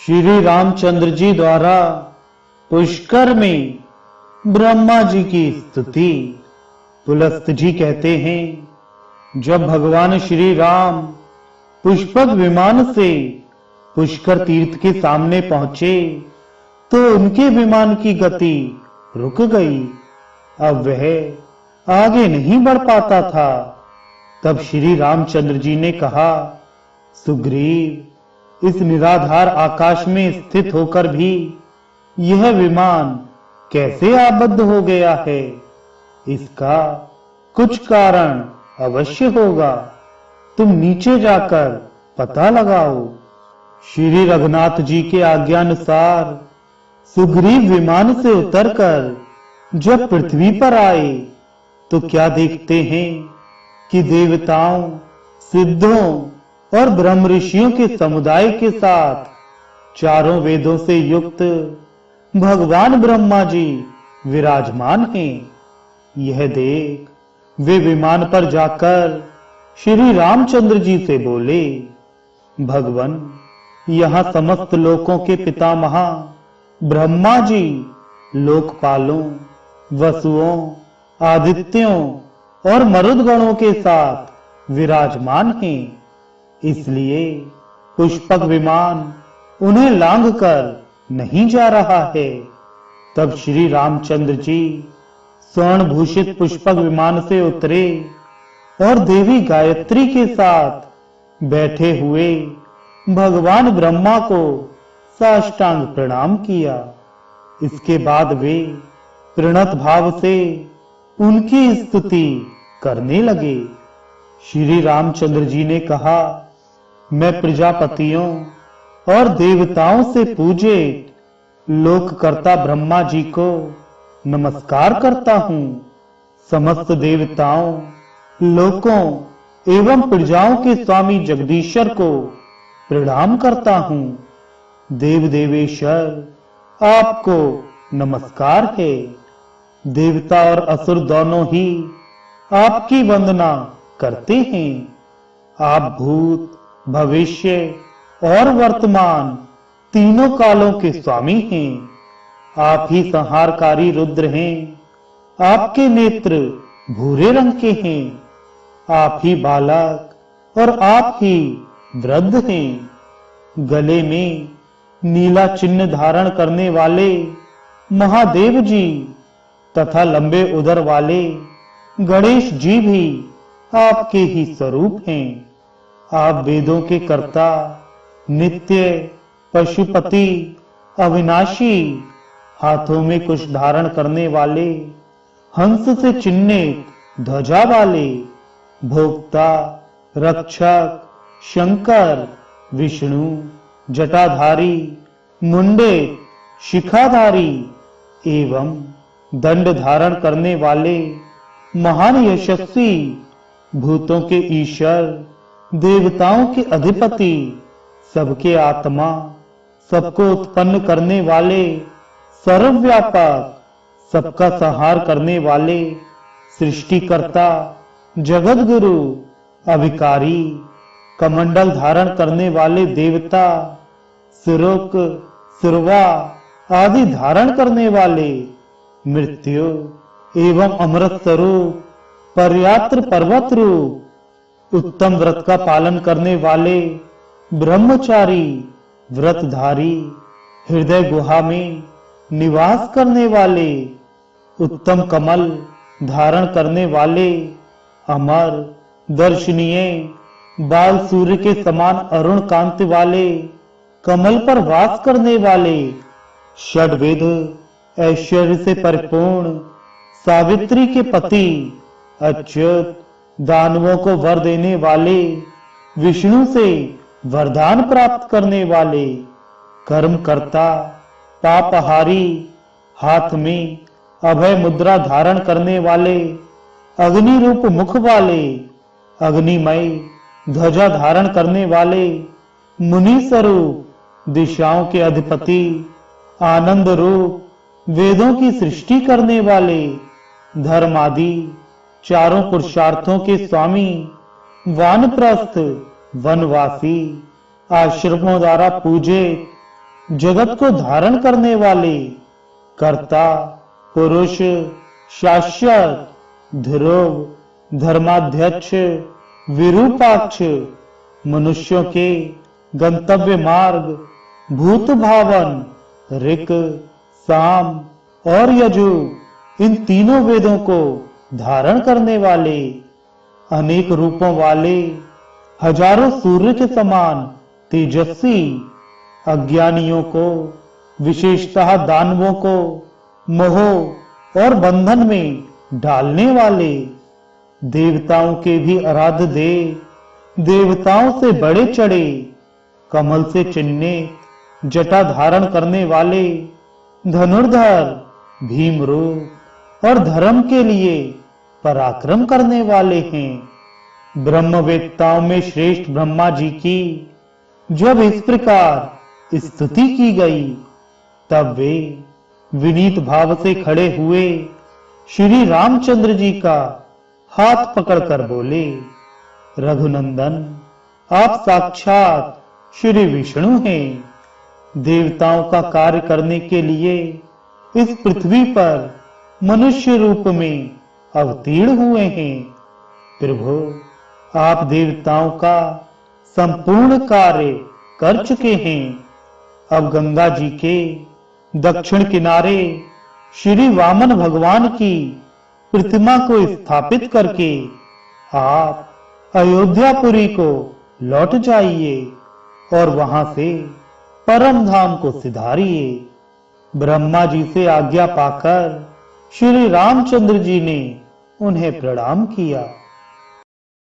श्री रामचंद्र जी द्वारा पुष्कर में ब्रह्मा जी की स्तुति। पुलस्त जी कहते हैं, जब भगवान श्री राम पुष्पक विमान से पुष्कर तीर्थ के सामने पहुंचे तो उनके विमान की गति रुक गई। अब वह आगे नहीं बढ़ पाता था। तब श्री रामचंद्र जी ने कहा, सुग्रीव, इस निराधार आकाश में स्थित होकर भी यह विमान कैसे आबद्ध हो गया है? इसका कुछ कारण अवश्य होगा। तुम नीचे जाकर पता लगाओ। श्री रघुनाथ जी के आज्ञानुसार सुग्रीव विमान से उतरकर जब पृथ्वी पर आए तो क्या देखते हैं कि देवताओं, सिद्धों और ब्रह्म ऋषियों के समुदाय के साथ चारों वेदों से युक्त भगवान ब्रह्मा जी विराजमान हैं। यह देख वे विमान पर जाकर श्री रामचंद्र जी से बोले, भगवान, यहाँ समस्त लोकों के पितामह ब्रह्मा जी लोकपालों, वसुओं, आदित्यों और मरुदगणों के साथ विराजमान हैं। इसलिए पुष्पक विमान उन्हें लांघकर नहीं जा रहा है। तब श्री रामचंद्र जी स्वर्ण भूषित पुष्पक विमान से उतरे और देवी गायत्री के साथ बैठे हुए भगवान ब्रह्मा को साष्टांग प्रणाम किया। इसके बाद वे प्रणत भाव से उनकी स्तुति करने लगे। श्री रामचंद्र जी ने कहा, मैं प्रजापतियों और देवताओं से पूजे लोककर्ता ब्रह्मा जी को नमस्कार करता हूँ। समस्त देवताओं, लोकों एवं प्रजाओं के स्वामी जगदीश्वर को प्रणाम करता हूँ। देव देवेश्वर, आपको नमस्कार है। देवता और असुर दोनों ही आपकी वंदना करते हैं। आप भूत, भविष्य और वर्तमान तीनों कालों के स्वामी हैं। आप ही संहारकारी रुद्र हैं। आपके नेत्र भूरे रंग के हैं। आप ही बालक और आप ही वृद्ध हैं। गले में नीला चिन्ह धारण करने वाले महादेव जी तथा लंबे उदर वाले गणेश जी भी आपके ही स्वरूप हैं। आप वेदों के कर्ता, नित्य, पशुपति, अविनाशी, हाथों में कुश धारण करने वाले, हंस से चिन्हित ध्वजा वाले, भोक्ता, रक्षक, शंकर, विष्णु, जटाधारी, मुंडे, शिखाधारी एवं दंड धारण करने वाले महान यशस्वी, भूतों के ईश्वर, देवताओं के अधिपति, सबके आत्मा, सबको उत्पन्न करने वाले, सर्वव्यापक, सबका संहार करने वाले, सृष्टिकर्ता, जगत गुरु, अभिकारी, कमंडल धारण करने वाले देवता, सुरुक, सुरवा आदि धारण करने वाले, मृत्यु एवं अमृत स्वरूप, पर्यात्र पर्वत रूप, उत्तम व्रत का पालन करने वाले, ब्रह्मचारी, व्रतधारी, हृदय गुहा में निवास करने वाले, उत्तम कमल धारण करने वाले, अमर, दर्शनीय, बाल सूर्य के समान अरुण कांति वाले, कमल पर वास करने वाले, षड्वेद ऐश्वर्य से परिपूर्ण, सावित्री के पति, अच्युत, दानवों को वर देने वाले, विष्णु से वरदान प्राप्त करने वाले, कर्मकर्ता, पापहारी, हाथ में अभय मुद्रा धारण करने वाले, अग्नि रूप मुख वाले, अग्निमय ध्वजा धारण करने वाले, मुनि स्वरूप, दिशाओं के अधिपति, आनंद रूप, वेदों की सृष्टि करने वाले, धर्म आदि चारों पुरुषार्थों के स्वामी, वानप्रस्थ, वनवासी, आश्रमों द्वारा पूजे, जगत को धारण करने वाले कर्ता पुरुष शाश्वत ध्रुव धर्माध्यक्ष विरूपाक्ष मनुष्यों के गंतव्य मार्ग भूत भावन ऋक साम और यजु इन तीनों वेदों को धारण करने वाले अनेक रूपों वाले हजारों सूर्य के समान तेजस्वी अज्ञानियों को विशेषतः दानवों को मोह और बंधन में डालने वाले देवताओं के भी आराध्य देव देवताओं से बड़े चढ़े कमल से चिन्हित जटा धारण करने वाले धनुर्धर भीमरूप और धर्म के लिए पराक्रम करने वाले हैं। ब्रह्मवेत्ताओं में श्रेष्ठ ब्रह्मा जी की जब इस प्रकार स्तुति की गई तब वे विनीत भाव से खड़े हुए श्री रामचंद्र जी का हाथ पकड़कर बोले, रघुनंदन आप साक्षात श्री विष्णु हैं। देवताओं का कार्य करने के लिए इस पृथ्वी पर मनुष्य रूप में अवतीर्ण हुए हैं। प्रभु आप देवताओं का संपूर्ण कार्य कर चुके हैं। अब गंगा जी के दक्षिण किनारे श्री वामन भगवान की प्रतिमा को स्थापित करके आप अयोध्यापुरी को लौट जाइए और वहां से परम धाम को सिधारिए। ब्रह्मा जी से आज्ञा पाकर श्री रामचंद्र जी ने उन्हें प्रणाम किया।